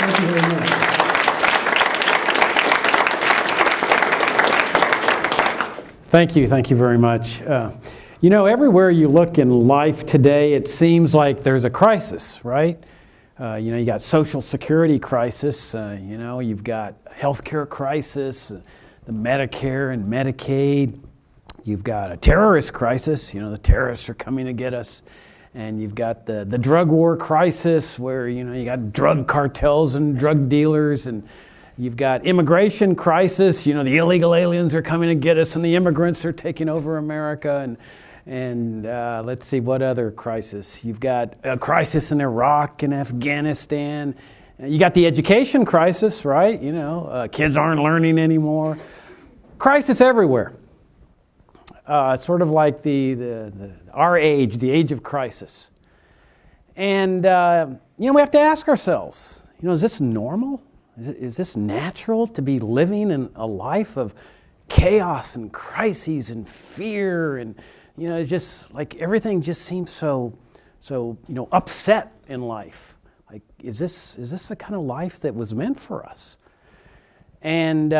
Thank you very much. Thank you very much. Everywhere you look in life today, it seems like there's a crisis, right? You got social security crisis, you've got healthcare crisis, the Medicare and Medicaid. You've got a terrorist crisis, the terrorists are coming to get us. And you've got the drug war crisis where, you got drug cartels and drug dealers, and you've got immigration crisis, the illegal aliens are coming to get us and the immigrants are taking over America. And let's see, what other crisis? You've got a crisis in Iraq and Afghanistan. You got the education crisis, right? Kids aren't learning anymore. Crisis everywhere. Sort of like our age, the age of crisis. And, we have to ask ourselves, is this normal? Is this natural to be living in a life of chaos and crises and fear? And, it's just like everything just seems so upset in life. Like, is this the kind of life that was meant for us? And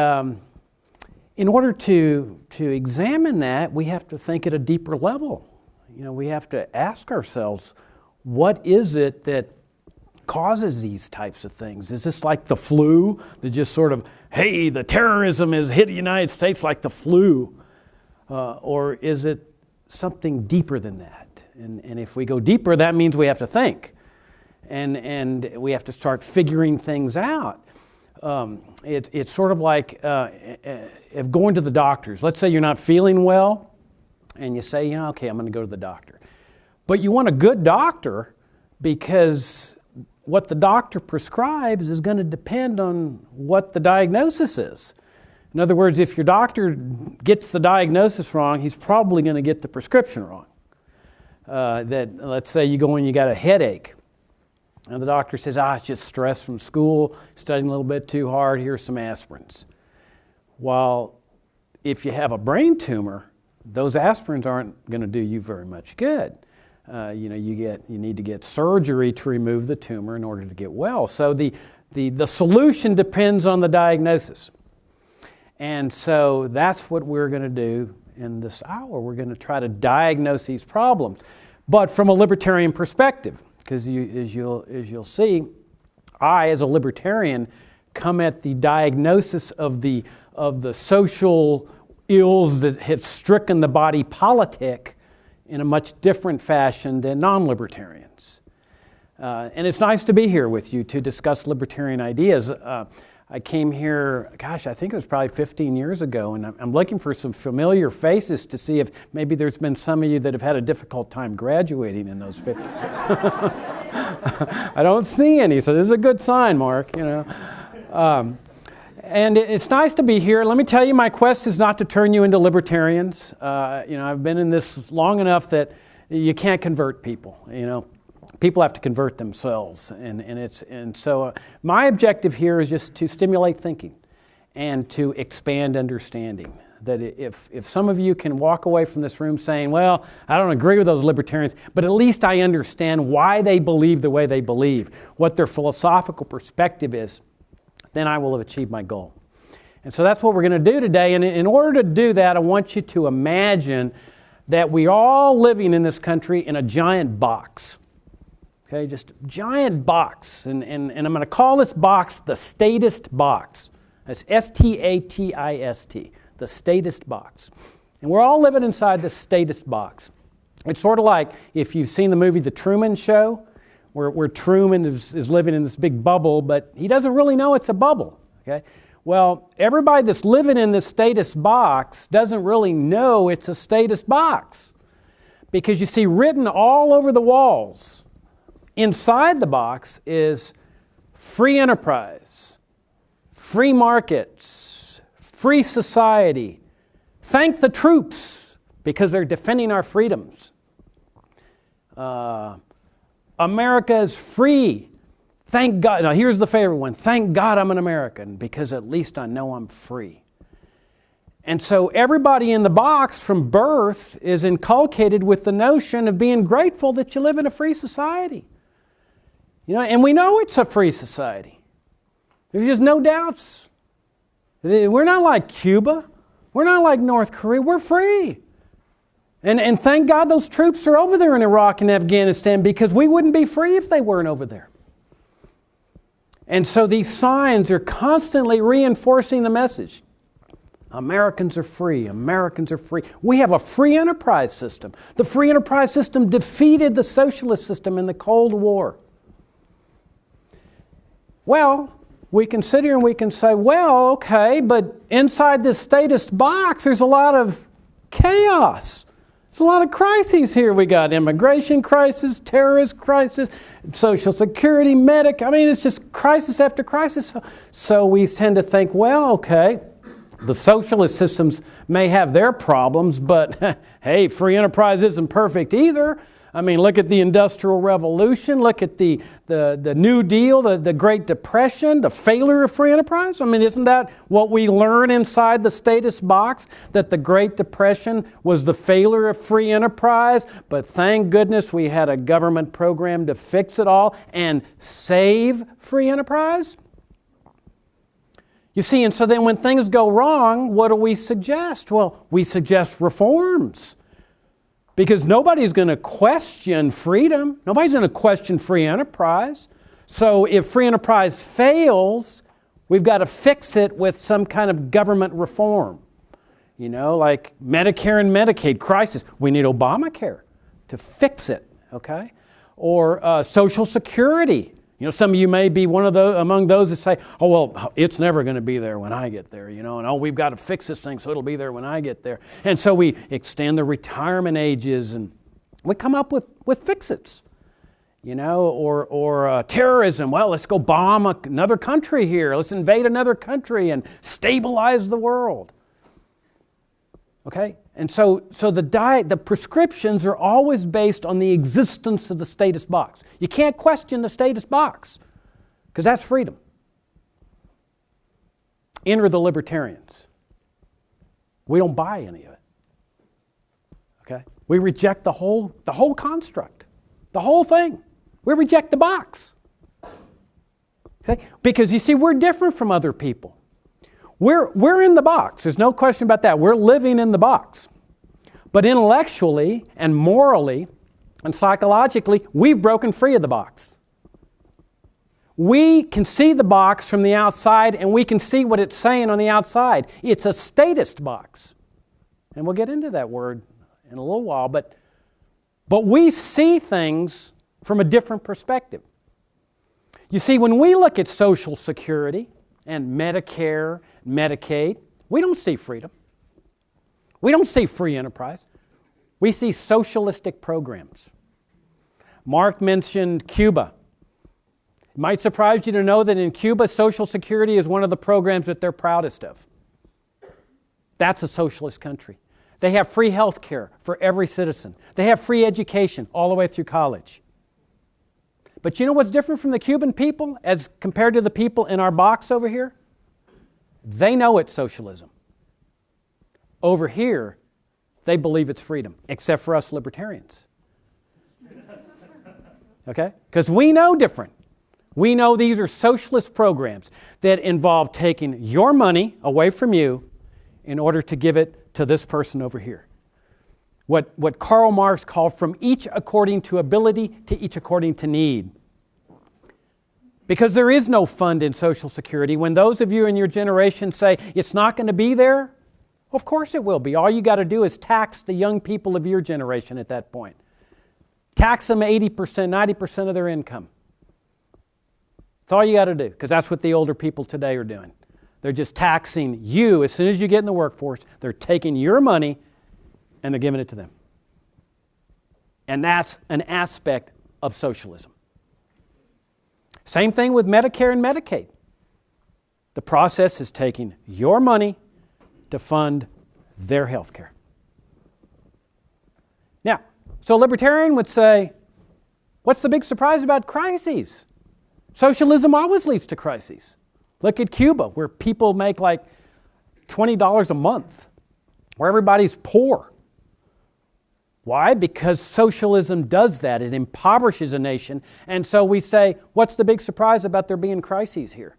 in order to examine that, we have to think at a deeper level. We have to ask ourselves, what is it that causes these types of things? Is this like the flu that just sort of, hey, the terrorism has hit the United States like the flu? Or is it something deeper than that? And if we go deeper, that means we have to think. And we have to start figuring things out. It's sort of like if going to the doctors. Let's say you're not feeling well, and you say, okay, I'm going to go to the doctor. But you want a good doctor because what the doctor prescribes is going to depend on what the diagnosis is. In other words, if your doctor gets the diagnosis wrong, he's probably going to get the prescription wrong. Let's say you go in, you got a headache. And the doctor says, it's just stress from school, studying a little bit too hard, here's some aspirins. While if you have a brain tumor, those aspirins aren't going to do you very much good. You need to get surgery to remove the tumor in order to get well. So the solution depends on the diagnosis. And so that's what we're going to do in this hour. We're going to try to diagnose these problems, but from a libertarian perspective. Because as you'll see, I, as a libertarian, come at the diagnosis of the social ills that have stricken the body politic in a much different fashion than non-libertarians. And it's nice to be here with you to discuss libertarian ideas. I came here, I think it was probably 15 years ago, and I'm looking for some familiar faces to see if maybe there's been some of you that have had a difficult time graduating in those 15. I don't see any, so this is a good sign, Mark, And it's nice to be here. Let me tell you, my quest is not to turn you into libertarians. I've been in this long enough that you can't convert people, People have to convert themselves, and so my objective here is just to stimulate thinking and to expand understanding. That if some of you can walk away from this room saying, well, I don't agree with those libertarians, but at least I understand why they believe the way they believe, what their philosophical perspective is, then I will have achieved my goal. And so that's what we're going to do today. And in order to do that, I want you to imagine that we're all living in this country in a giant box. Okay, just a giant box. And I'm going to call this box the statist box. That's S-T-A-T-I-S-T, the statist box. And we're all living inside the statist box. It's sort of like if you've seen the movie The Truman Show, where Truman is living in this big bubble, but he doesn't really know it's a bubble. Okay? Well, everybody that's living in this statist box doesn't really know it's a statist box. Because you see, written all over the walls, inside the box is free enterprise, free markets, free society. Thank the troops because they're defending our freedoms. America is free. Thank God. Now here's the favorite one. Thank God I'm an American because at least I know I'm free. And so everybody in the box from birth is inculcated with the notion of being grateful that you live in a free society. And we know it's a free society. There's just no doubts. We're not like Cuba. We're not like North Korea. We're free. And thank God those troops are over there in Iraq and Afghanistan, because we wouldn't be free if they weren't over there. And so these signs are constantly reinforcing the message. Americans are free. Americans are free. We have a free enterprise system. The free enterprise system defeated the socialist system in the Cold War. Well, we can sit here and we can say, well, okay, but inside this statist box, there's a lot of chaos. There's a lot of crises here. We got immigration crisis, terrorist crisis, Social Security, it's just crisis after crisis. So we tend to think, well, okay, the socialist systems may have their problems, but hey, free enterprise isn't perfect either. Look at the Industrial Revolution, look at the New Deal, the Great Depression, the failure of free enterprise. Isn't that what we learn inside the statist box? That the Great Depression was the failure of free enterprise, but thank goodness we had a government program to fix it all and save free enterprise? You see, and so then when things go wrong, what do we suggest? Well, we suggest reforms. Because nobody's going to question freedom. Nobody's going to question free enterprise. So if free enterprise fails, we've got to fix it with some kind of government reform. Like Medicare and Medicaid crisis. We need Obamacare to fix it, okay? Or Social Security. Some of you may be among those that say, oh, well, it's never going to be there when I get there, and oh, we've got to fix this thing so it'll be there when I get there. And so we extend the retirement ages, and we come up with fix-its, or terrorism. Well, let's go bomb another country here. Let's invade another country and stabilize the world. Okay? And so the prescriptions are always based on the existence of the statist box. You can't question the statist box, because that's freedom. Enter the libertarians. We don't buy any of it. Okay? We reject the whole construct, the whole thing. We reject the box. Okay? Because you see, we're different from other people. We're in the box. There's no question about that. We're living in the box. But intellectually and morally and psychologically, we've broken free of the box. We can see the box from the outside, and we can see what it's saying on the outside. It's a statist box. And we'll get into that word in a little while. But we see things from a different perspective. You see, when we look at Social Security and Medicare, Medicaid, we don't see freedom. We don't see free enterprise. We see socialistic programs. Mark mentioned Cuba. It might surprise you to know that in Cuba, Social Security is one of the programs that they're proudest of. That's a socialist country. They have free health care for every citizen. They have free education all the way through college. But you know what's different from the Cuban people as compared to the people in our box over here? They know it's socialism. Over here, they believe it's freedom, except for us libertarians. Okay? Because we know different. We know these are socialist programs that involve taking your money away from you in order to give it to this person over here. What Karl Marx called from each according to ability to each according to need. Because there is no fund in Social Security. When those of you in your generation say it's not going to be there, of course it will be. All you got to do is tax the young people of your generation at that point. Tax them 80%, 90% of their income. That's all you got to do, because that's what the older people today are doing. They're just taxing you. As soon as you get in the workforce, they're taking your money and they're giving it to them. And that's an aspect of socialism. Same thing with Medicare and Medicaid. The process is taking your money to fund their health care. Now, so a libertarian would say, what's the big surprise about crises? Socialism always leads to crises. Look at Cuba, where people make like $20 a month, where everybody's poor. Why? Because socialism does that. It impoverishes a nation. And so we say, what's the big surprise about there being crises here?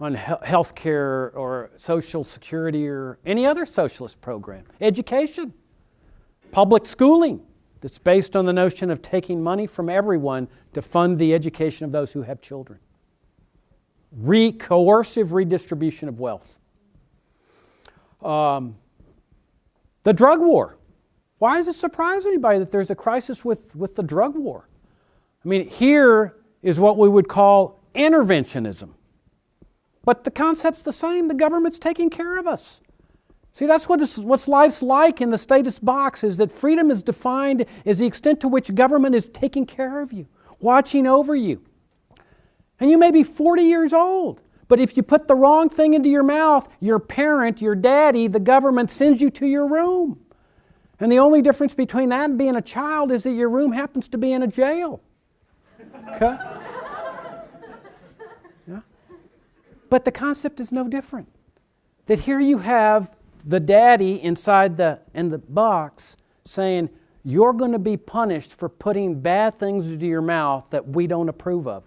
on health care or Social Security or any other socialist program. Education, public schooling that's based on the notion of taking money from everyone to fund the education of those who have children. Coercive redistribution of wealth. The drug war. Why does it surprise anybody that there's a crisis with the drug war? I mean, here is what we would call interventionism. But the concept's the same. The government's taking care of us. See, that's what life's like in the status box, is that freedom is defined as the extent to which government is taking care of you, watching over you. And you may be 40 years old, but if you put the wrong thing into your mouth, your parent, your daddy, the government sends you to your room. And the only difference between that and being a child is that your room happens to be in a jail. Okay? Yeah? But the concept is no different. That here you have the daddy inside in the box saying, you're going to be punished for putting bad things into your mouth that we don't approve of.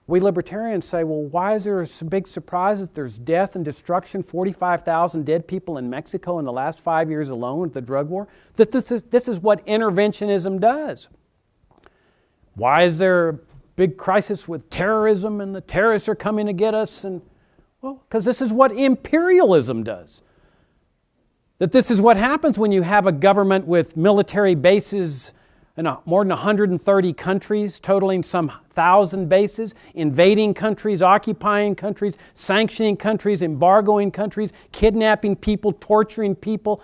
We libertarians say, well, why is there a big surprise that there's death and destruction, 45,000 dead people in Mexico in the last 5 years alone with the drug war? That this is what interventionism does. Why is there a big crisis with terrorism and the terrorists are coming to get us? And well, because this is what imperialism does. That this is what happens when you have a government with military bases in more than 130 countries, totaling some 1,000 bases, invading countries, occupying countries, sanctioning countries, embargoing countries, kidnapping people, torturing people.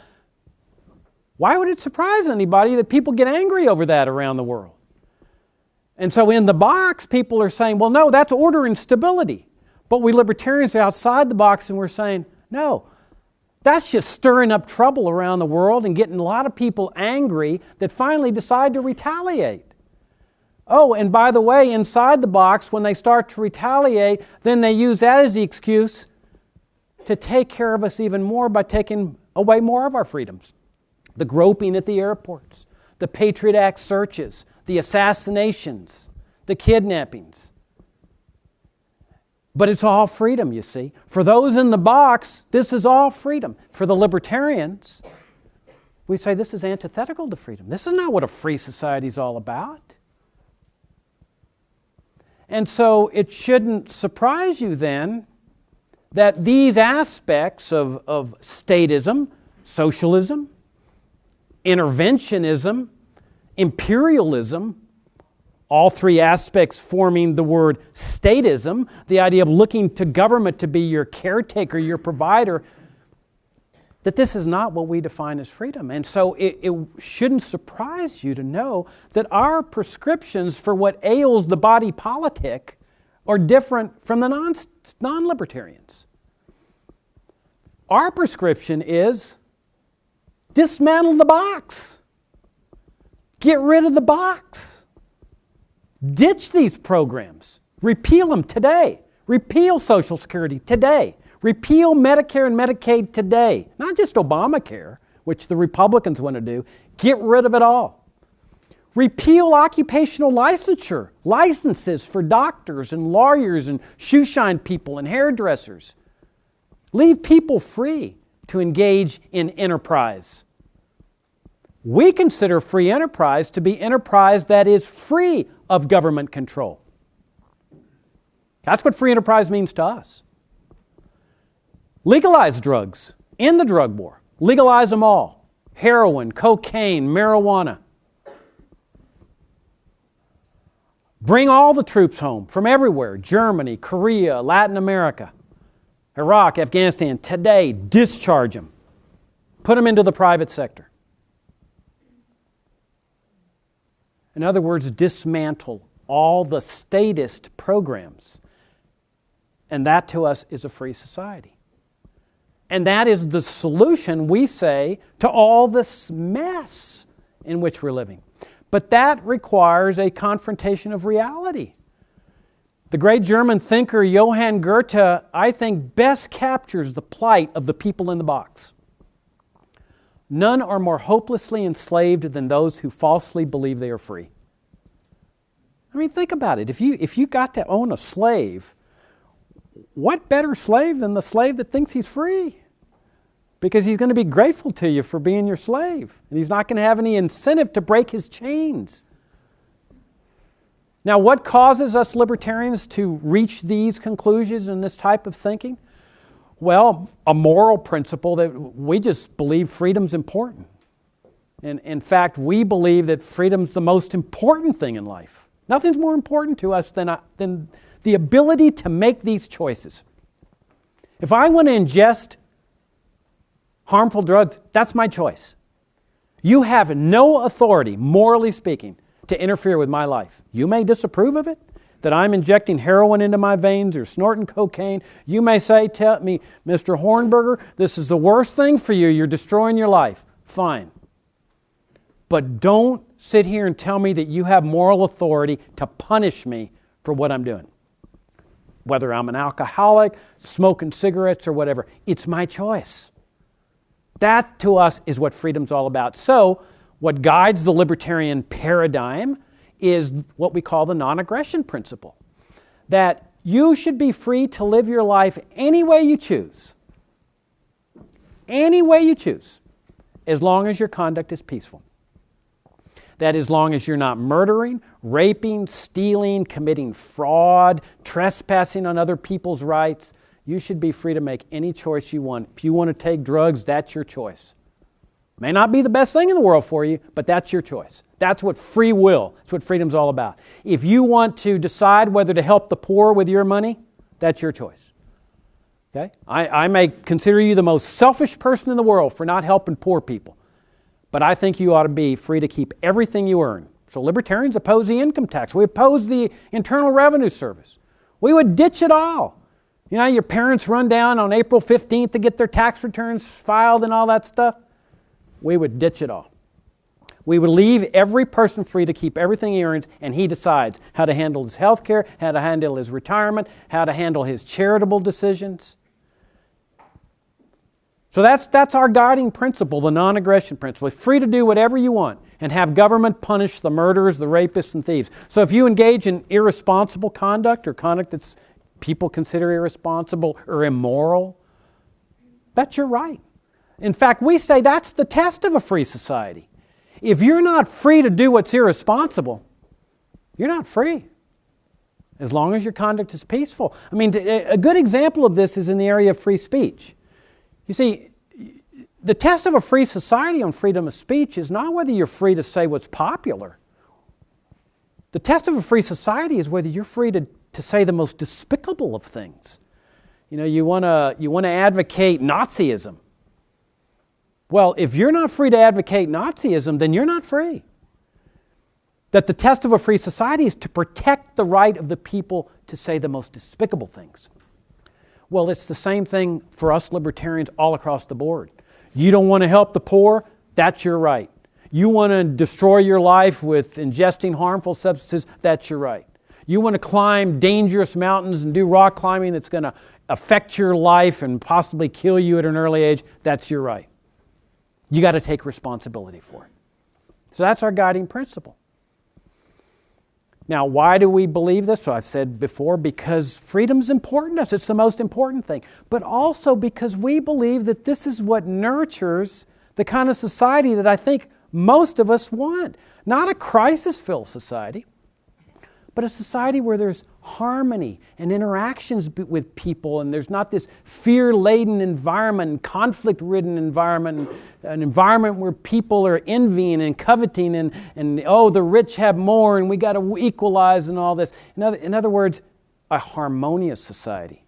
Why would it surprise anybody that people get angry over that around the world? And so in the box, people are saying, well, no, that's order and stability. But we libertarians are outside the box and we're saying, no, that's just stirring up trouble around the world and getting a lot of people angry that finally decide to retaliate. Oh, and by the way, inside the box, when they start to retaliate, then they use that as the excuse to take care of us even more by taking away more of our freedoms. The groping at the airports, the Patriot Act searches, the assassinations, the kidnappings. But it's all freedom, you see. For those in the box, this is all freedom. For the libertarians, we say this is antithetical to freedom. This is not what a free society is all about. And so it shouldn't surprise you then that these aspects of statism, socialism, interventionism, imperialism, all three aspects forming the word statism, the idea of looking to government to be your caretaker, your provider, that this is not what we define as freedom. And so it shouldn't surprise you to know that our prescriptions for what ails the body politic are different from the non-libertarians. Our prescription is dismantle the box. Get rid of the box. Ditch these programs. Repeal them today. Repeal Social Security today. Repeal Medicare and Medicaid today. Not just Obamacare, which the Republicans want to do. Get rid of it all. Repeal occupational licensure, licenses for doctors and lawyers and shoeshine people and hairdressers. Leave people free to engage in enterprise. We consider free enterprise to be enterprise that is free of government control. That's what free enterprise means to us. Legalize drugs. End the drug war. Legalize them all. Heroin, cocaine, marijuana. Bring all the troops home from everywhere. Germany, Korea, Latin America, Iraq, Afghanistan. Today, discharge them. Put them into the private sector. In other words, dismantle all the statist programs. And that to us is a free society. And that is the solution, we say, to all this mess in which we're living. But that requires a confrontation of reality. The great German thinker Johann Goethe, I think, best captures the plight of the people in the box. None are more hopelessly enslaved than those who falsely believe they are free. I mean, think about it. If you got to own a slave, what better slave than the slave that thinks he's free? Because he's going to be grateful to you for being your slave. And he's not going to have any incentive to break his chains. Now, what causes us libertarians to reach these conclusions and this type of thinking? Well, a moral principle that we just believe freedom's important. And in fact, we believe that freedom's the most important thing in life. Nothing's more important to us than the ability to make these choices. If I want to ingest harmful drugs, that's my choice. You have no authority, morally speaking, to interfere with my life. You may disapprove of it, that I'm injecting heroin into my veins or snorting cocaine. You may say, tell me, Mr. Hornberger, this is the worst thing for you. You're destroying your life. Fine. But don't sit here and tell me that you have moral authority to punish me for what I'm doing. Whether I'm an alcoholic, smoking cigarettes, or whatever, it's my choice. That, to us, is what freedom's all about. So, what guides the libertarian paradigm is what we call the non-aggression principle. That you should be free to live your life any way you choose. Any way you choose, as long as your conduct is peaceful. That as long as you're not murdering, raping, stealing, committing fraud, trespassing on other people's rights, you should be free to make any choice you want. If you want to take drugs, that's your choice. May not be the best thing in the world for you, but that's your choice. That's what free will, that's what freedom's all about. If you want to decide whether to help the poor with your money, that's your choice. Okay? I may consider you the most selfish person in the world for not helping poor people. But I think you ought to be free to keep everything you earn. So libertarians oppose the income tax. We oppose the Internal Revenue Service. We would ditch it all. You know, your parents run down on April 15th to get their tax returns filed and all that stuff. We would ditch it all. We would leave every person free to keep everything he earns, and he decides how to handle his health care, how to handle his retirement, how to handle his charitable decisions. So that's our guiding principle, the non-aggression principle. It's free to do whatever you want and have government punish the murderers, the rapists, and thieves. So if you engage in irresponsible conduct or conduct that's people consider irresponsible or immoral, that's your right. In fact, we say that's the test of a free society. If you're not free to do what's irresponsible, you're not free, as long as your conduct is peaceful. I mean, a good example of this is in the area of free speech. You see, the test of a free society on freedom of speech is not whether you're free to say what's popular. The test of a free society is whether you're free to say the most despicable of things. You know, you want to advocate Nazism. Well, if you're not free to advocate Nazism, then you're not free. That the test of a free society is to protect the right of the people to say the most despicable things. Well, it's the same thing for us libertarians all across the board. You don't want to help the poor, that's your right. You want to destroy your life with ingesting harmful substances, that's your right. You want to climb dangerous mountains and do rock climbing that's going to affect your life and possibly kill you at an early age, that's your right. You got to take responsibility for it. So that's our guiding principle. Now, why do we believe this? So I said before, because freedom's important to us. It's the most important thing. But also because we believe that this is what nurtures the kind of society that I think most of us want. Not a crisis-filled society, but a society where there's harmony and interactions with people, and there's not this fear-laden environment, conflict-ridden environment, an environment where people are envying and coveting and oh, the rich have more and we got to equalize and all this. In other words, a harmonious society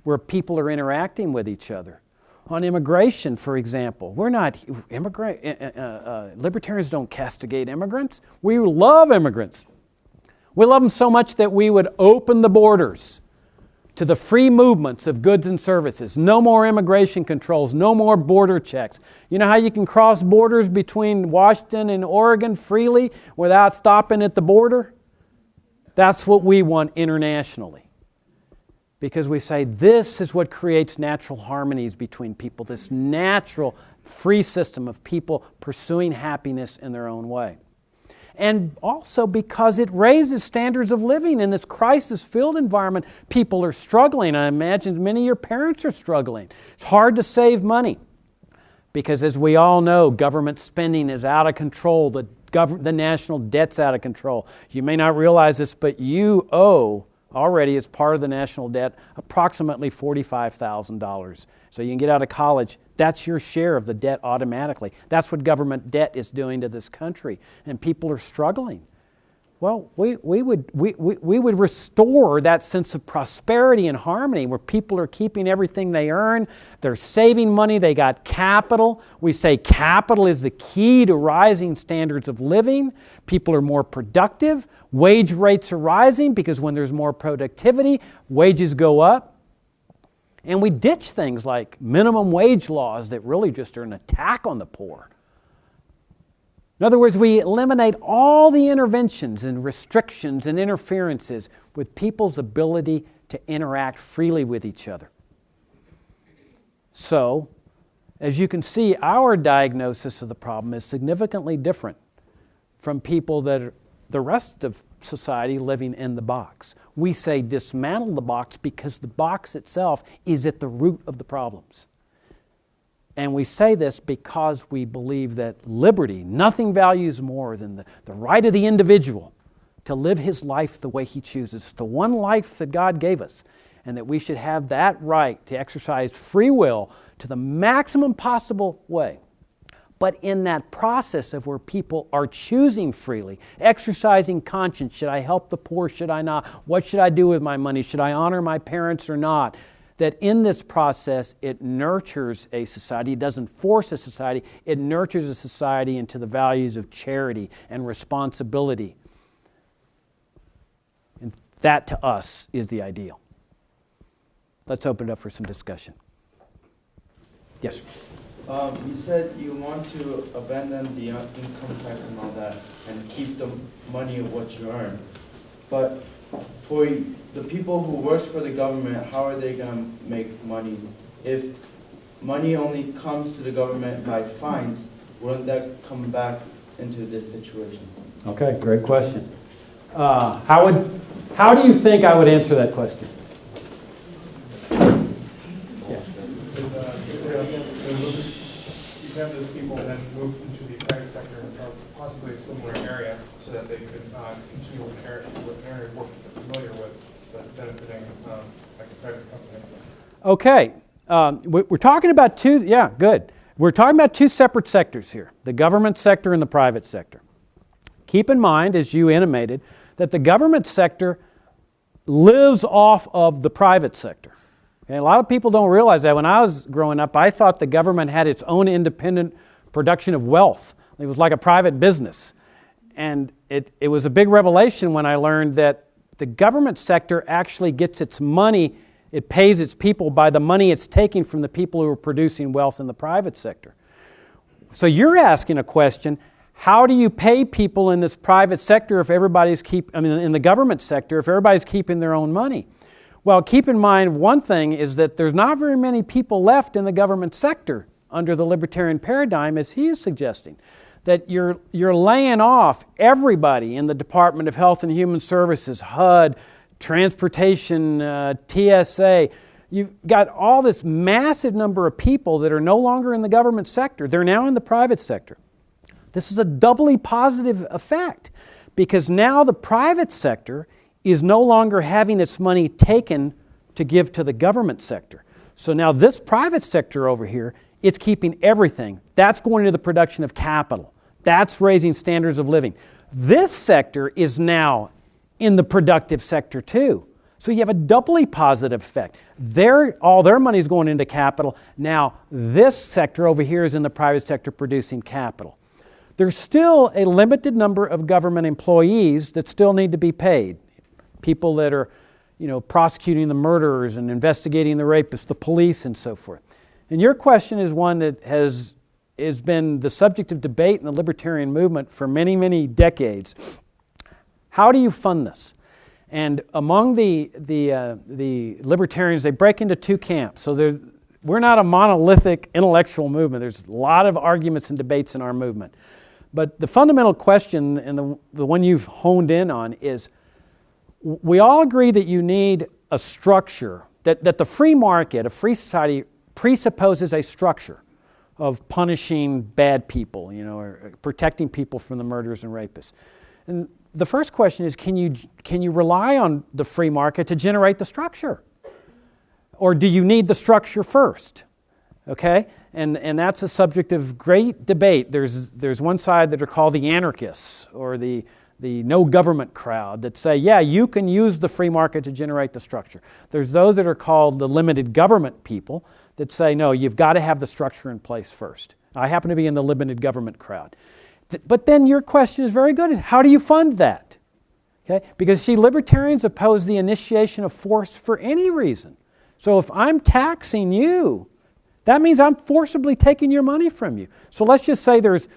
where people are interacting with each other. On immigration, for example, libertarians don't castigate immigrants. We love immigrants. We love them so much that we would open the borders to the free movements of goods and services. No more immigration controls, no more border checks. You know how you can cross borders between Washington and Oregon freely without stopping at the border? That's what we want internationally. Because we say this is what creates natural harmonies between people, this natural free system of people pursuing happiness in their own way. and also because it raises standards of living in this crisis-filled environment. People are struggling. I imagine many of your parents are struggling. It's hard to save money because, as we all know, government spending is out of control. The national debt's out of control. You may not realize this, but you owe already, as part of the national debt, approximately $45,000. So you can get out of college. That's your share of the debt automatically. That's what government debt is doing to this country, and people are struggling. Well, we would restore that sense of prosperity and harmony where people are keeping everything they earn, they're saving money, they got capital. We say capital is the key to rising standards of living. People are more productive. Wage rates are rising because when there's more productivity, wages go up. And we ditch things like minimum wage laws that really just are an attack on the poor. In other words, we eliminate all the interventions and restrictions and interferences with people's ability to interact freely with each other. So, as you can see, our diagnosis of the problem is significantly different from people that are the rest of society living in the box. We say dismantle the box because the box itself is at the root of the problems. And we say this because we believe that liberty, nothing values more than the right of the individual to live his life the way he chooses, the one life that God gave us, and that we should have that right to exercise free will to the maximum possible way. But in that process of where people are choosing freely, exercising conscience, should I help the poor, should I not? What should I do with my money? Should I honor my parents or not? That in this process, it nurtures a society. It doesn't force a society. It nurtures a society into the values of charity and responsibility. And that, to us, is the ideal. Let's open it up for some discussion. Yes? You said you want to abandon the income tax and all that and keep the money of what you earn. But for the people who work for the government, how are they going to make money? If money only comes to the government by fines, wouldn't that come back into this situation? Okay, great question. How do you think I would answer that question? You have those people that move into the private sector or possibly a similar area so that they could continue with an area of work that they're familiar with that's benefiting like a private company. Okay. We're talking about two, yeah, good. We're talking about two separate sectors here, the government sector and the private sector. Keep in mind, as you intimated, that the government sector lives off of the private sector. Okay, a lot of people don't realize that. When I was growing up, I thought the government had its own independent production of wealth. It was like a private business. And it was a big revelation when I learned that the government sector actually gets its money, it pays its people by the money it's taking from the people who are producing wealth in the private sector. So you're asking a question, how do you pay people in this private sector if in the government sector, if everybody's keeping their own money? Well, keep in mind one thing is that there's not very many people left in the government sector under the libertarian paradigm, as he is suggesting. That you're laying off everybody in the Department of Health and Human Services, HUD, Transportation, TSA. You've got all this massive number of people that are no longer in the government sector. They're now in the private sector. This is a doubly positive effect because now the private sector is no longer having its money taken to give to the government sector. So now this private sector over here, it's keeping everything. That's going to the production of capital. That's raising standards of living. This sector is now in the productive sector too. So you have a doubly positive effect. All their money is going into capital. Now this sector over here is in the private sector producing capital. There's still a limited number of government employees that still need to be paid. People that are, prosecuting the murderers and investigating the rapists, the police and so forth. And your question is one that has been the subject of debate in the libertarian movement for many, many decades. How do you fund this? And among the libertarians, they break into two camps. So we're not a monolithic intellectual movement. There's a lot of arguments and debates in our movement. But the fundamental question, and the one you've honed in on, is we all agree that you need a structure, that the free market, a free society, presupposes a structure of punishing bad people, or protecting people from the murderers and rapists. And the first question is, can you rely on the free market to generate the structure? Or do you need the structure first? Okay? And that's a subject of great debate. There's one side that are called the anarchists, or the no government crowd, that say, yeah, you can use the free market to generate the structure. There's those that are called the limited government people that say, no, you've got to have the structure in place first. I happen to be in the limited government crowd. But then your question is very good. How do you fund that? Okay? Because, see, libertarians oppose the initiation of force for any reason. So if I'm taxing you, that means I'm forcibly taking your money from you. So let's just say there's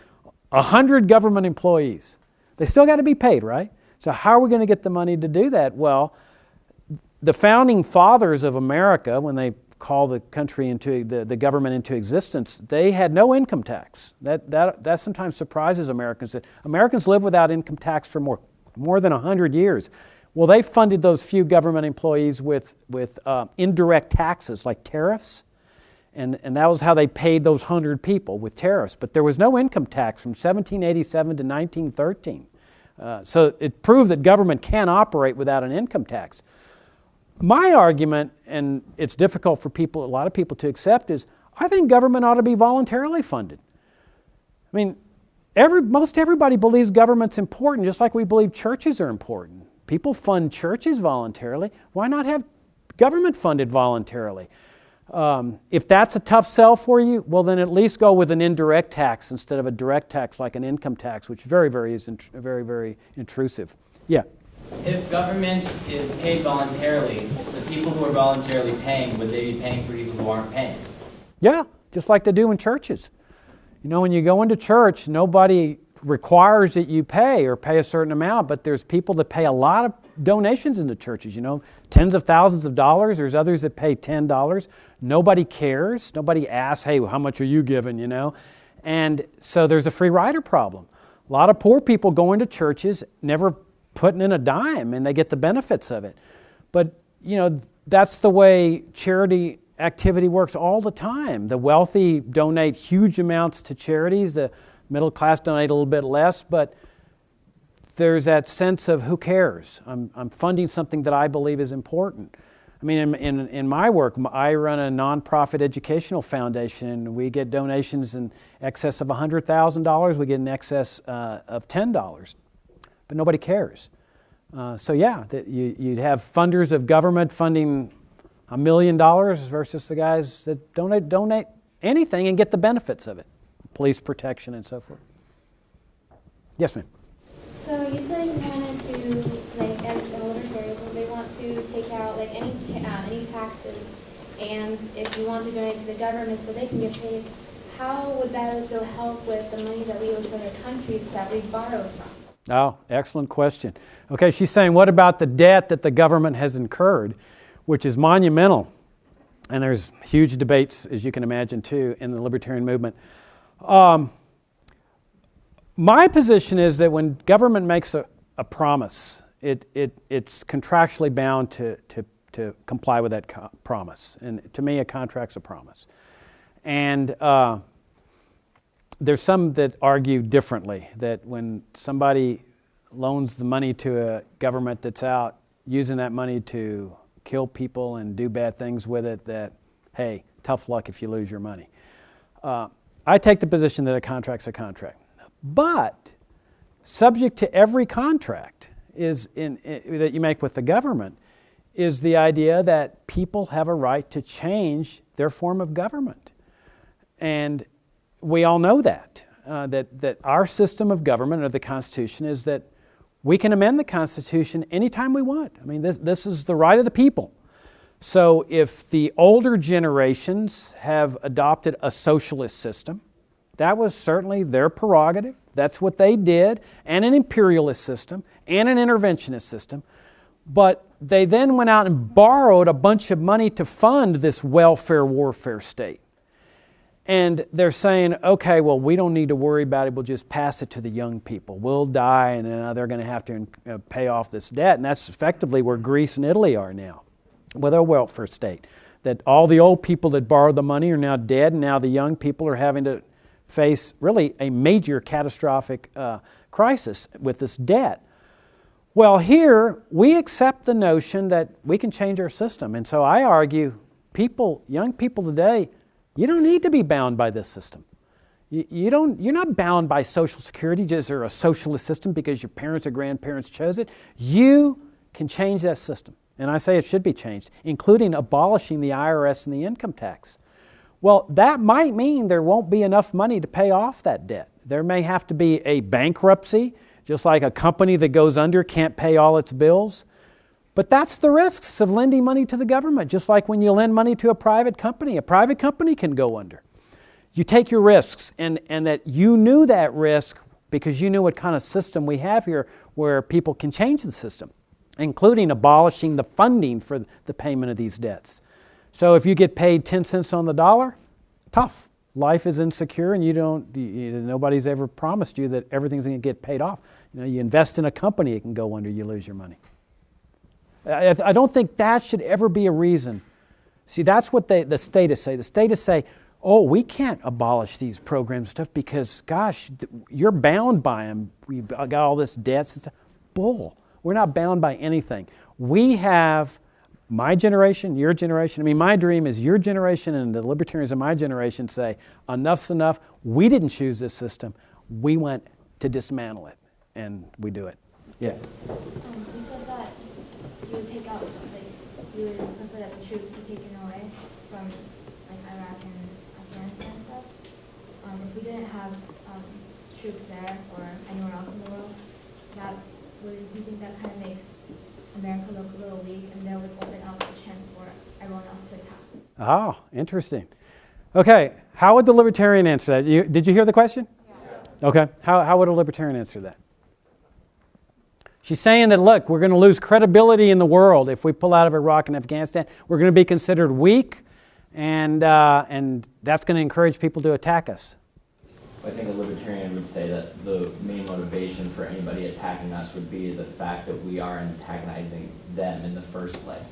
100 government employees. They still got to be paid, right? So how are we going to get the money to do that? Well, the founding fathers of America, when they call the country into the government into existence, they had no income tax. That sometimes surprises Americans, that Americans live without income tax for more than 100 years. Well, they funded those few government employees with indirect taxes like tariffs, and that was how they paid those 100 people, with tariffs. But there was no income tax from 1787 to 1913. So it proved that government can operate without an income tax. My argument, and it's difficult for a lot of people to accept, is I think government ought to be voluntarily funded. I mean, most everybody believes government's important, just like we believe churches are important. People fund churches voluntarily. Why not have government funded voluntarily? If that's a tough sell for you, well, then at least go with an indirect tax instead of a direct tax like an income tax, which very, very intrusive. Yeah. If government is paid voluntarily, the people who are voluntarily paying, would they be paying for people who aren't paying? Yeah, just like they do in churches. When you go into church, nobody requires that you pay or pay a certain amount, but there's people that pay a lot of donations into churches, tens of thousands of dollars. There's others that pay $10. Nobody cares. Nobody asks, hey, how much are you giving, And so there's a free rider problem. A lot of poor people go into churches, never putting in a dime, and they get the benefits of it. But, that's the way charity activity works all the time. The wealthy donate huge amounts to charities. The middle class donate a little bit less, but there's that sense of who cares? I'm funding something that I believe is important. I mean, in my work, I run a nonprofit educational foundation, and we get donations in excess of $100,000. We get in excess of $10. But nobody cares. So yeah, you'd have funders of government funding $1 million versus the guys that donate anything and get the benefits of it, police protection and so forth. Yes, ma'am. So you said you wanted to, as libertarians, they want to take out any taxes, and if you want to donate to the government so they can get paid, how would that also help with the money that we owe to other countries that we borrow from? Oh, excellent question. Okay, she's saying, what about the debt that the government has incurred, which is monumental? And there's huge debates, as you can imagine, too, in the libertarian movement. My position is that when government makes a promise, it's contractually bound to comply with that promise. And to me, a contract's a promise. And there's some that argue differently, that when somebody loans the money to a government that's out using that money to kill people and do bad things with it, that, hey, tough luck if you lose your money. I take the position that a contract's a contract. But subject to every contract that you make with the government is the idea that people have a right to change their form of government. And we all know that our system of government, or the Constitution, is that we can amend the Constitution anytime we want. I mean, this is the right of the people. So if the older generations have adopted a socialist system, that was certainly their prerogative. That's what they did, and an imperialist system, and an interventionist system. But they then went out and borrowed a bunch of money to fund this welfare warfare state. And they're saying, okay, well, we don't need to worry about it. We'll just pass it to the young people. We'll die, and then they're going to have to pay off this debt. And that's effectively where Greece and Italy are now with their welfare state. That all the old people that borrowed the money are now dead, and now the young people are having to face really a major catastrophic crisis with this debt. Well, here we accept the notion that we can change our system. And so I argue, young people today, you don't need to be bound by this system. You're not bound by Social Security just or a socialist system because your parents or grandparents chose it. You can change that system. And I say it should be changed, including abolishing the IRS and the income tax. Well, that might mean there won't be enough money to pay off that debt. There may have to be a bankruptcy, just like a company that goes under can't pay all its bills. But that's the risks of lending money to the government, just like when you lend money to a private company can go under. You take your risks, and that you knew that risk because you knew what kind of system we have here where people can change the system, including abolishing the funding for the payment of these debts. So if you get paid 10 cents on the dollar, tough. Life is insecure, and nobody's ever promised you that everything's going to get paid off. You invest in a company, it can go under, you lose your money. I don't think that should ever be a reason. See, that's what the statists say. The statists say, oh, we can't abolish these programs and stuff because, gosh, you're bound by them. We've got all this debts and stuff. Bull. We're not bound by anything. We have my generation, your generation. I mean, my dream is your generation and the libertarians of my generation say, enough's enough. We didn't choose this system. We went to dismantle it, and we do it. Yeah. You said that you would take out, you would prefer that the troops be taken away from Iraq and Afghanistan and stuff. If we didn't have troops there or anywhere else in the world, do you think that kind of makes America look a little weak, and that would open up a chance for everyone else to attack? Oh, interesting. Okay, how would the libertarian answer that? Did you hear the question? Yeah. Okay, how would a libertarian answer that? She's saying that, look, we're going to lose credibility in the world if we pull out of Iraq and Afghanistan. We're going to be considered weak, and that's going to encourage people to attack us. I think a libertarian would say that the main motivation for anybody attacking us would be the fact that we are antagonizing them in the first place.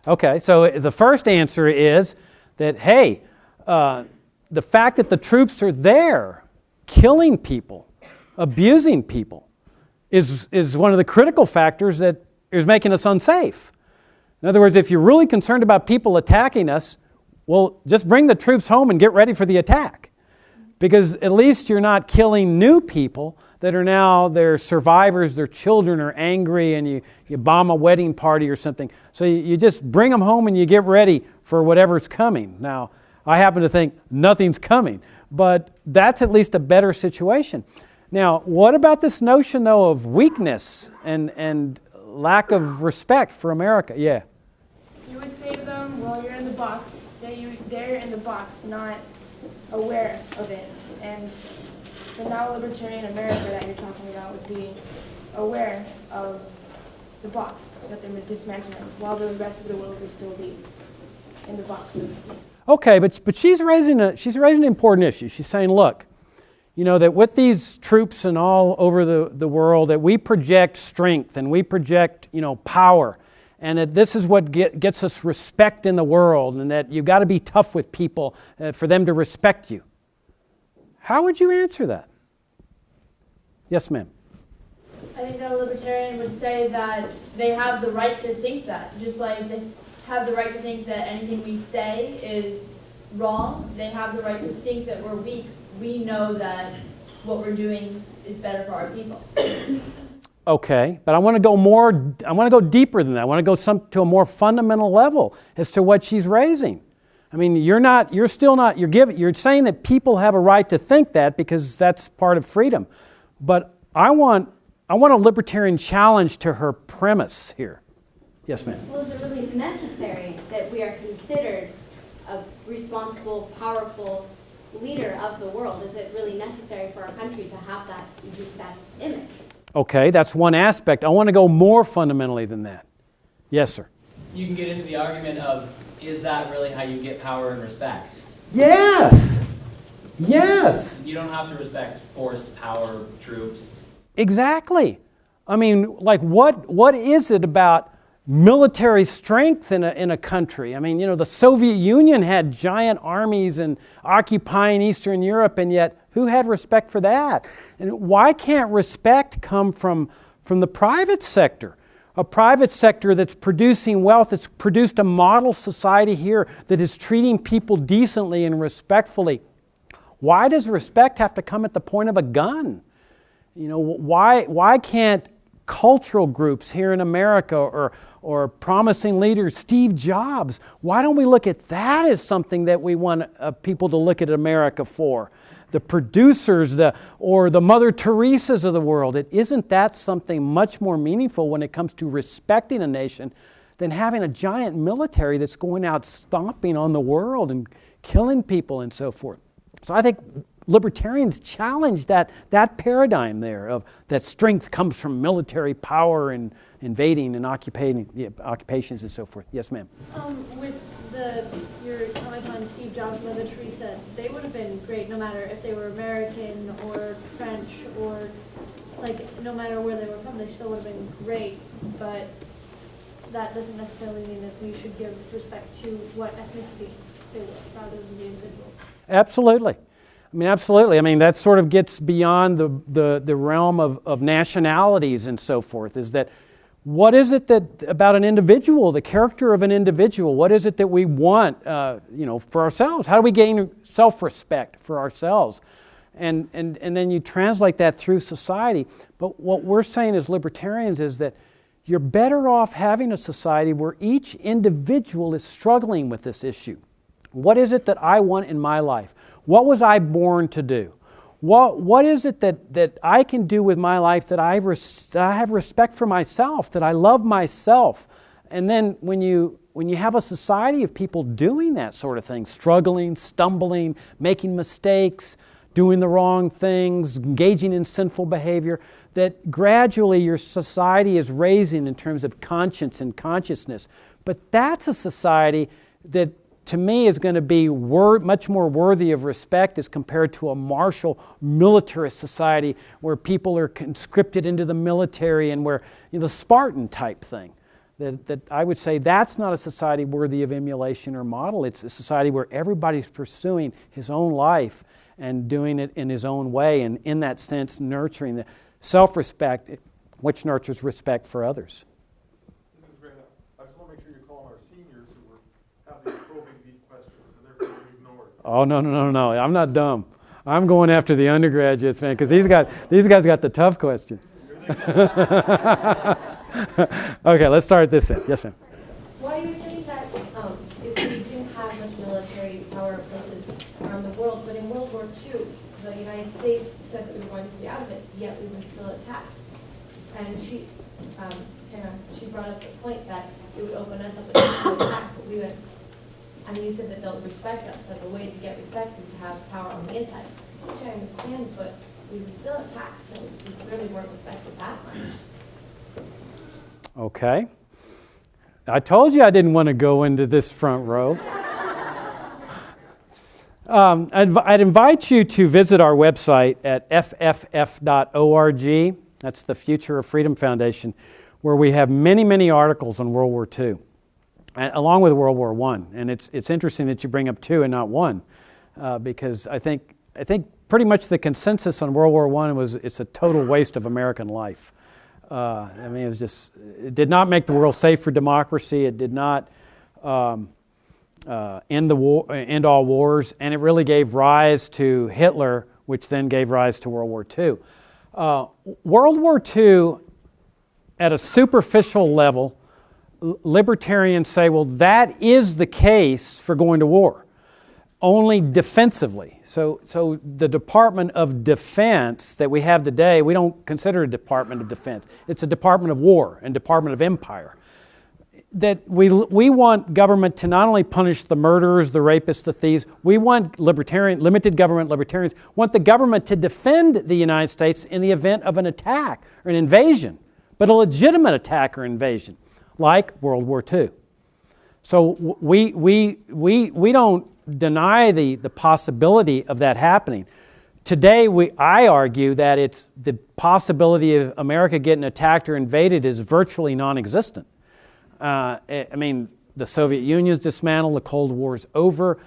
Okay, so the first answer is that, hey, the fact that the troops are there killing people, abusing people, is one of the critical factors that is making us unsafe. In other words, if you're really concerned about people attacking us, well, just bring the troops home and get ready for the attack. Because at least you're not killing new people that are now their survivors, their children are angry, and you bomb a wedding party or something. So you just bring them home and you get ready for whatever's coming. Now, I happen to think nothing's coming, but that's at least a better situation. Now, what about this notion, though, of weakness and lack of respect for America? Yeah. You would say to them, well, you're in the box. They're in the box, not aware of it. And the now libertarian America that you're talking about would be aware of the box that they're dismantling, while the rest of the world would still be in the box, so to speak. Okay, but she's raising an important issue. She's saying, look, that with these troops and all over the world, that we project strength and we project, power, and that this is what gets us respect in the world, and that you've got to be tough with people for them to respect you. How would you answer that? Yes, ma'am. I think that a libertarian would say that they have the right to think that, just like they have the right to think that anything we say is wrong. They have the right to think that we're weak. We know that what we're doing is better for our people. Okay, but I want to go deeper than that. I want to go to a more fundamental level as to what she's raising. I mean, you're saying that people have a right to think that because that's part of freedom. But I want a libertarian challenge to her premise here. Yes, ma'am. Well, is it really necessary that we are considered a responsible, powerful leader of the world? Is it really necessary for our country to have that image? Okay, that's one aspect. I want to go more fundamentally than that. Yes, sir. You can get into the argument of, is that really how you get power and respect? Yes! Yes. You don't have to respect force, power, troops. Exactly. I mean, like, what is it about military strength in a country? I mean, the Soviet Union had giant armies and occupying Eastern Europe, and yet who had respect for that? And why can't respect come from the private sector? A private sector that's producing wealth, that's produced a model society here that is treating people decently and respectfully. Why does respect have to come at the point of a gun? Why can't cultural groups here in America or promising leaders, Steve Jobs, why don't we look at that as something that we want people to look at America for? The producers, or the Mother Teresas of the world. Isn't that something much more meaningful when it comes to respecting a nation than having a giant military that's going out stomping on the world and killing people and so forth? So I think libertarians challenge that paradigm there of that strength comes from military power and invading and occupations and so forth. Yes, ma'am. With your comment on Steve Jobs and Mother Teresa, they would have been great no matter if they were American or French or no matter where they were from, they still would have been great. But that doesn't necessarily mean that we should give respect to what ethnicity they were rather than the individual. Absolutely. Absolutely. That sort of gets beyond the realm of nationalities and so forth, is that what is it that about an individual, the character of an individual, what is it that we want for ourselves? How do we gain self-respect for ourselves? And then you translate that through society. But what we're saying as libertarians is that you're better off having a society where each individual is struggling with this issue. What is it that I want in my life? What was I born to do? What is it that I can do with my life that I have respect for myself, that I love myself? And then when you have a society of people doing that sort of thing, struggling, stumbling, making mistakes, doing the wrong things, engaging in sinful behavior, that gradually your society is raising in terms of conscience and consciousness. But that's a society that, to me, is going to be much more worthy of respect as compared to a martial militarist society where people are conscripted into the military and where the Spartan type thing. That I would say that's not a society worthy of emulation or model. It's a society where everybody's pursuing his own life and doing it in his own way, and in that sense nurturing the self-respect, which nurtures respect for others. This is great. I just want to make sure you call our seniors who have these probing deep questions and they're being ignored. Oh, no. I'm not dumb. I'm going after the undergraduates, man, because these guys got the tough questions. Okay, let's start this end. Yes, ma'am. Why are you saying that if we didn't have much military power places around the world, but in World War II, the United States said that we were going to stay out of it, yet we were still attacked? And she brought up the point that it would open us up against an attack, but we would, you said that they'll respect us, that the way to get respect is to have power on the inside, which I understand, but we were still attacked, so we really weren't respected that much. Okay. I told you I didn't want to go into this front row. I'd invite you to visit our website at fff.org. That's the Future of Freedom Foundation, where we have many, many articles on World War II, along with World War I. And it's interesting that you bring up two and not one, because I think pretty much the consensus on World War I was it's a total waste of American life. It did not make the world safe for democracy. It did not end all wars, and it really gave rise to Hitler, which then gave rise to World War II. World War II, at a superficial level, libertarians say, well, that is the case for going to war, only defensively. So the Department of Defense that we have today, we don't consider a Department of Defense. It's a Department of War and Department of Empire. That we want government to not only punish the murderers, the rapists, the thieves. We want limited government libertarians want the government to defend the United States in the event of an attack or an invasion, but a legitimate attack or invasion, like World War II. So we don't deny the possibility of that happening. Today, I argue that it's the possibility of America getting attacked or invaded is virtually non-existent. I mean, the Soviet Union's dismantled, the Cold War is over.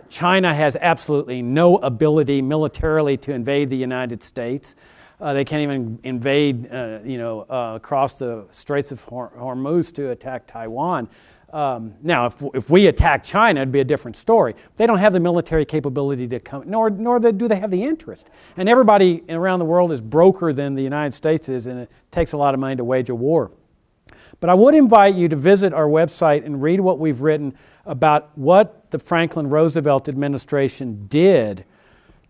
China has absolutely no ability militarily to invade the United States. They can't even invade, across the Straits of Hormuz to attack Taiwan. Now, if we attack China, it'd be a different story. They don't have the military capability to come, nor do they have the interest. And everybody around the world is broker than the United States is, and it takes a lot of money to wage a war. But I would invite you to visit our website and read what we've written about what the Franklin Roosevelt administration did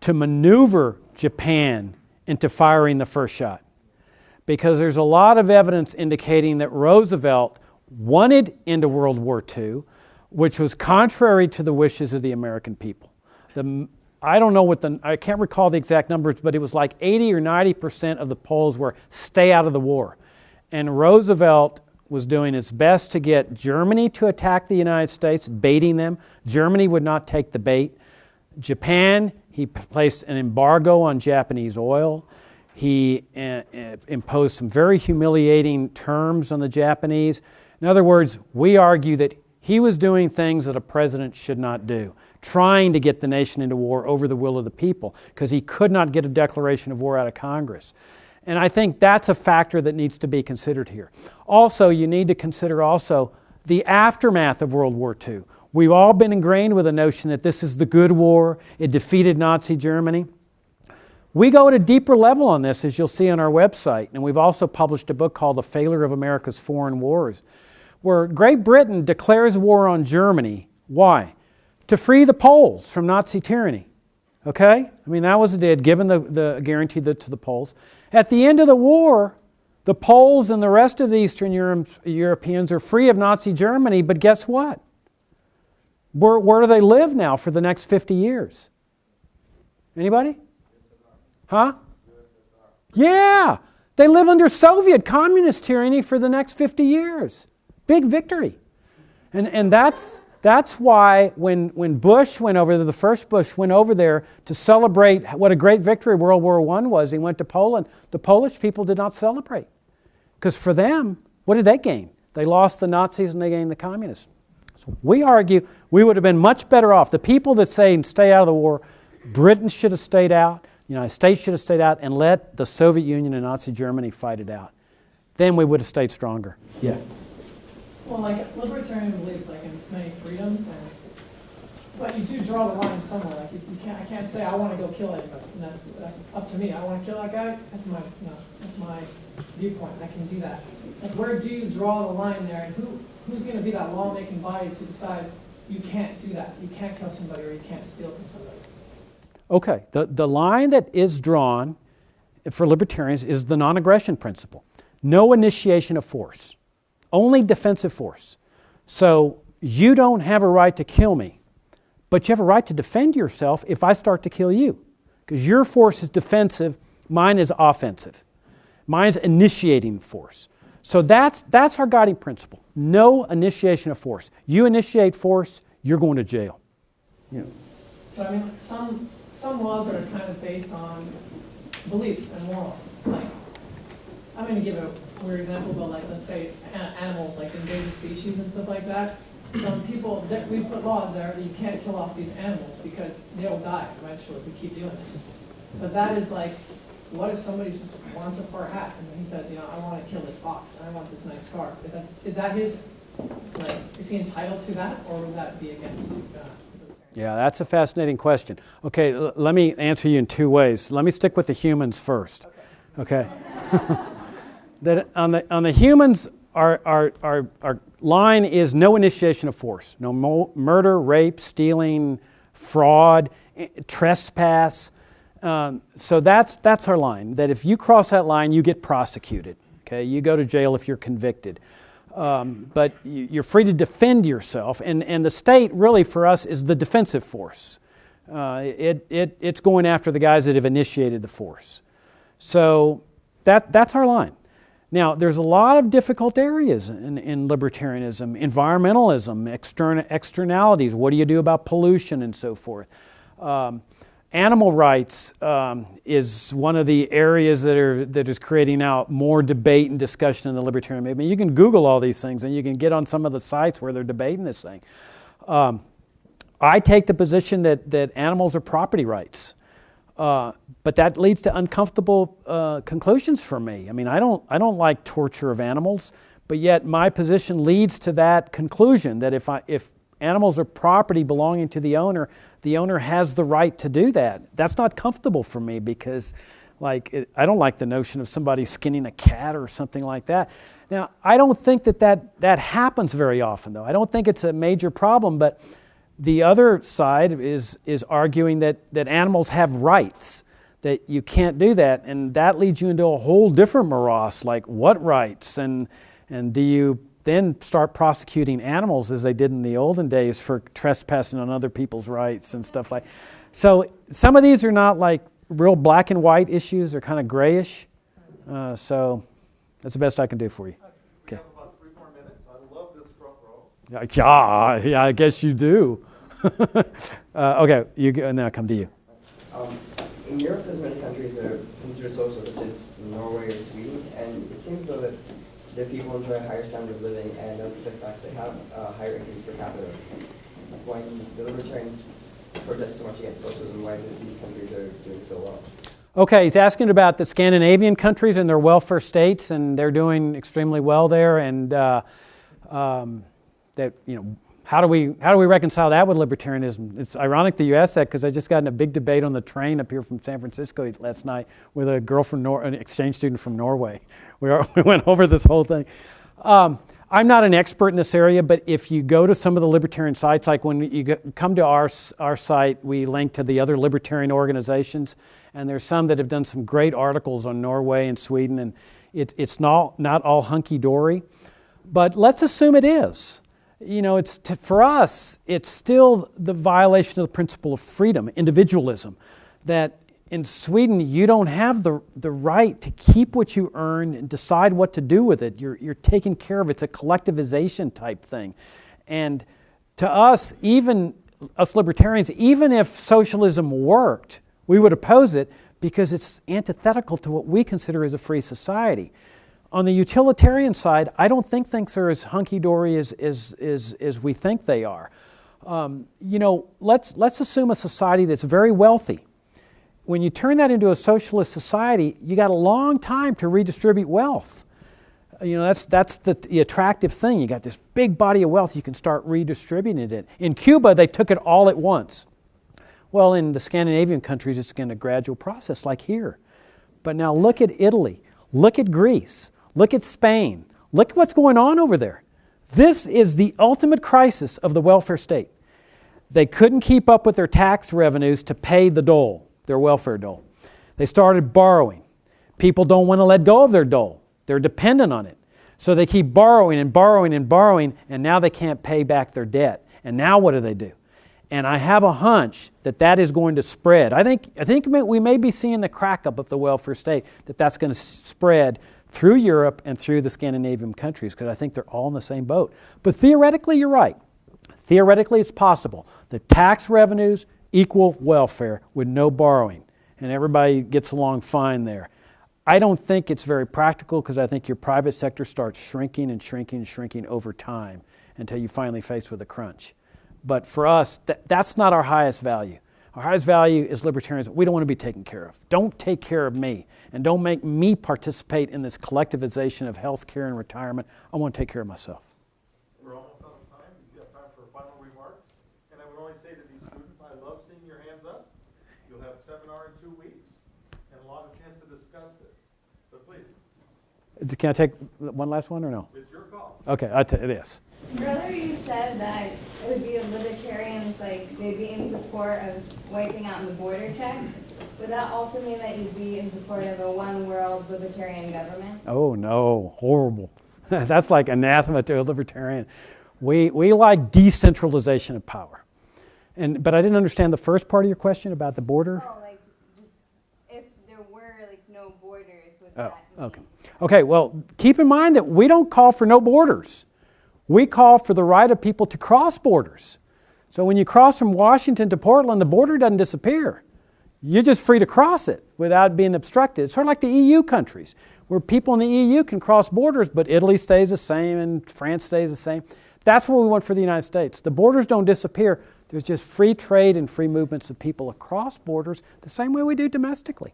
to maneuver Japan into firing the first shot. Because there's a lot of evidence indicating that Roosevelt wanted into World War II, which was contrary to the wishes of the American people. I can't recall the exact numbers, but it was like 80 or 90% of the polls were stay out of the war. And Roosevelt was doing his best to get Germany to attack the United States, baiting them. Germany would not take the bait. Japan, he placed an embargo on Japanese oil. He imposed some very humiliating terms on the Japanese. In other words, we argue that he was doing things that a president should not do, trying to get the nation into war over the will of the people, because he could not get a declaration of war out of Congress. And I think that's a factor that needs to be considered here. Also, you need to consider also the aftermath of World War II. We've all been ingrained with the notion that this is the good war. It defeated Nazi Germany. We go at a deeper level on this, as you'll see on our website, and we've also published a book called The Failure of America's Foreign Wars, where Great Britain declares war on Germany. Why? To free the Poles from Nazi tyranny. Okay? I mean, that was what they had given the guarantee to the Poles. At the end of the war, the Poles and the rest of the Eastern Europeans are free of Nazi Germany, but guess what? Where do they live now for the next 50 years? Anybody? Huh? Yeah! They live under Soviet communist tyranny for the next 50 years. Big victory. And that's why when Bush went over there, the first Bush went over there to celebrate what a great victory World War I was, he went to Poland. The Polish people did not celebrate. Because for them, what did they gain? They lost the Nazis and they gained the communists. So we argue we would have been much better off. The people that say stay out of the war, Britain should have stayed out, the United States should have stayed out, and let the Soviet Union and Nazi Germany fight it out. Then we would have stayed stronger. Yeah. Well, like libertarian believes like in many freedoms, but you do draw the line somewhere. Like I can't say I want to go kill anybody, and that's up to me. I want to kill that guy. That's my viewpoint. I can do that. Like where do you draw the line there, and who's going to be that law-making body to decide you can't do that? You can't kill somebody or you can't steal from somebody. Okay, the line that is drawn for libertarians is the non-aggression principle. No initiation of force. Only defensive force. So you don't have a right to kill me, but you have a right to defend yourself if I start to kill you. Because your force is defensive, mine is offensive. Mine's initiating force. So that's our guiding principle. No initiation of force. You initiate force, you're going to jail. Yeah. But I mean, some laws are kind of based on beliefs and morals. Like, I'm going to give a weird example, but like, let's say animals, like endangered species and stuff like that. Some people, we put laws there that you can't kill off these animals because they'll die eventually if we keep doing this. But that is like, what if somebody just wants a fur hat and he says, I want to kill this fox and I want this nice scarf? Is that his, like, is he entitled to that, or would that be against? Yeah, that's a fascinating question. Okay, let me answer you in two ways. Let me stick with the humans first. Okay. That on the humans, our line is no initiation of force, no murder, rape, stealing, fraud, trespass. So that's our line. That if you cross that line, you get prosecuted. Okay, you go to jail if you're convicted. But you're free to defend yourself, and the state really for us is the defensive force. It's going after the guys that have initiated the force. So that's our line. Now, there's a lot of difficult areas in libertarianism, environmentalism, externalities. What do you do about pollution and so forth? Animal rights is one of the areas that is creating now more debate and discussion in the libertarian movement. You can Google all these things, and you can get on some of the sites where they're debating this thing. I take the position that animals are property rights, but that leads to uncomfortable conclusions for me. I mean, I don't like torture of animals, but yet my position leads to that conclusion that if animals are property belonging to the owner has the right to do that. That's not comfortable for me because, I don't like the notion of somebody skinning a cat or something like that. Now, I don't think that happens very often, though. I don't think it's a major problem, but the other side is arguing that animals have rights, that you can't do that, and that leads you into a whole different morass, like what rights, and do you then start prosecuting animals as they did in the olden days for trespassing on other people's rights and stuff like. So some of these are not like real black and white issues; they're kind of grayish. So that's the best I can do for you. We have about 3 more minutes. I love this front row. Yeah, I guess you do. Okay, you go, and then I'll come to you. In Europe, there's many countries that are considered social, such as Norway or Sweden, and it seems though that their people enjoy a higher standard of living, and the facts they have higher incomes per capita. When the libertarians protest so much against socialism, why is it these countries are doing so well? Okay, he's asking about the Scandinavian countries and their welfare states, and they're doing extremely well there. And that how do we reconcile that with libertarianism? It's ironic that you asked that because I just got in a big debate on the train up here from San Francisco last night with a girl from an exchange student from Norway. We went over this whole thing. I'm not an expert in this area, but if you go to some of the libertarian sites, like when you come to our site, we link to the other libertarian organizations, and there's some that have done some great articles on Norway and Sweden, and it's not all hunky-dory, but let's assume it is. For us, it's still the violation of the principle of freedom, individualism, that in Sweden, you don't have the right to keep what you earn and decide what to do with it. You're taken care of. It's a collectivization type thing. And to us, even us libertarians, even if socialism worked, we would oppose it because it's antithetical to what we consider as a free society. On the utilitarian side, I don't think things are as hunky-dory as we think they are. Let's assume a society that's very wealthy. When you turn that into a socialist society, you got a long time to redistribute wealth. That's the attractive thing. You got this big body of wealth, you can start redistributing it. In Cuba, they took it all at once. Well, in the Scandinavian countries, it's been a gradual process, like here. But now look at Italy, look at Greece, look at Spain, look at what's going on over there. This is the ultimate crisis of the welfare state. They couldn't keep up with their tax revenues to pay the dole. Their welfare dole. They started borrowing. People don't want to let go of their dole. They're dependent on it. So they keep borrowing and borrowing and borrowing, and now they can't pay back their debt. And now what do? And I have a hunch that is going to spread. I think we may be seeing the crack up of the welfare state, that's going to spread through Europe and through the Scandinavian countries, because I think they're all in the same boat. But theoretically, you're right. Theoretically, it's possible. The tax revenues equal welfare with no borrowing, and everybody gets along fine there. I don't think it's very practical because I think your private sector starts shrinking and shrinking and shrinking over time until you finally face with a crunch. But for us, that's not our highest value. Our highest value is libertarians. We don't want to be taken care of. Don't take care of me, and don't make me participate in this collectivization of health care and retirement. I want to take care of myself. We're almost out of time. You have time for final remarks. And I would only say to these students, I love seeing your hands up. You'll have a seminar in 2 weeks and a lot of chance to discuss this. But please. Can I take one last one or no? It's your call. Okay, I'll take this. Earlier you said that it would be libertarians, like they'd be in support of wiping out the border checks. Would that also mean that you'd be in support of a one-world libertarian government? Oh no, horrible. That's like anathema to a libertarian. We like decentralization of power. But I didn't understand the first part of your question about the border. Oh, like just if there were like no borders, would Oh, okay. Okay, well, keep in mind that we don't call for no borders. We call for the right of people to cross borders. So when you cross from Washington to Portland, the border doesn't disappear. You're just free to cross it without being obstructed. It's sort of like the EU countries, where people in the EU can cross borders, but Italy stays the same and France stays the same. That's what we want for the United States. The borders don't disappear. There's just free trade and free movements of people across borders the same way we do domestically.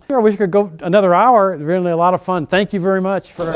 I wish we could go another hour. It's really a lot of fun. Thank you very much for...